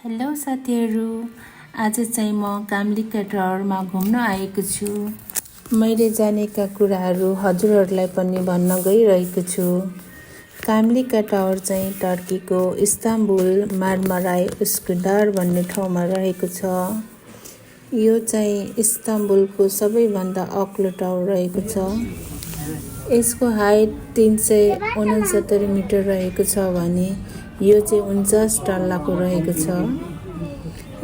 Hello साथीहरू, आज चाहिँ म कामलिका टावरमा घुम्न आएको छु। मैले जानेका कुराहरू हजुरहरूलाई पनि भन्न गइरहेको छु। कामलिका टावर चाहिँ टर्कीको इस्तानबुल मारमाराई उस्कुदार भन्ने ठाउँमा रहेको छ। यो चाहिँ इस्तानबुलको सबैभन्दा अग्लो टावर रहेको छ। यसको हाइट 369 मिटर रहेको छ भने यो चाहिँ 49 तल्लाको रहेको छ।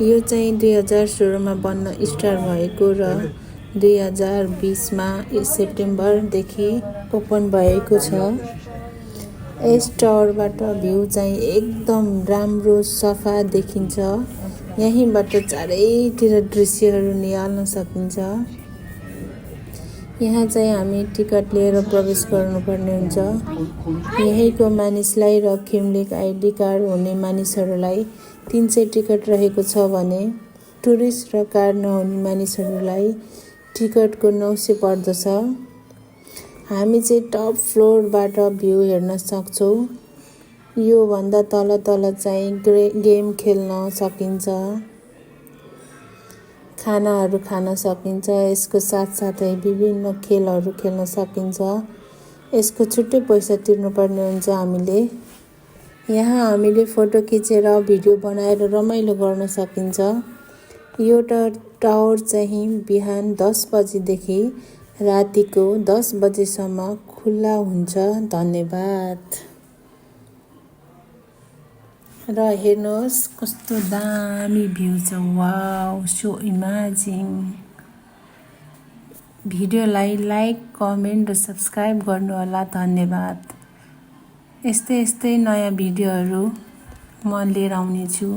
यो चाहिँ 2016 बन्न स्टार्ट भएको र 2020 सेप्टेम्बरदेखि ओपन भएको छ। यस टावरबाट भ्यू चाहिँ एकदम राम्रो सफा देखिन्छ। यहीँबाट चारैतिर दृश्यहरू निहाल्न सकिन्छ। यहाँ चाहिँ हामी टिकट लिएर प्रवेश गर्नुपर्ने हुन्छ। यहीँको मानिसलाई र किमलिक आइडी कार्ड हुने मानिसहरूलाई 300 टिकट रहेको छ भने टुरिस्ट र कार्ड नहुने मानिसहरूलाई टिकटको 900 पर्दछ। हामी चाहिँ टप फ्लोरबाट भ्यू हेर्न सक्छौँ। यो भन्दा तल चाहिँ गेम खेल्न सकिन्छ, खानाहरू खान सकिन्छ। यसको साथसाथै विभिन्न खेलहरू खेल्न सकिन्छ। यसको छुट्टै पैसा तिर्नुपर्ने हुन्छ हामीले। यहाँ हामीले फोटो खिचेर भिडियो बनाएर रमाइलो गर्न सकिन्छ। यो टावर चाहिँ बिहान 10 बजेदेखि रातिको 10 बजेसम्म खुल्ला हुन्छ। धन्यवाद। र हेर्नुहोस् कस्तो दामी भ्यू छ। Wow, so imaging. भिडियोलाई लाइक, कमेन्ट र सब्स्क्राइब गर्नुहोला। धन्यवाद। यस्तै नयाँ भिडियोहरू म लिएर आउनेछु।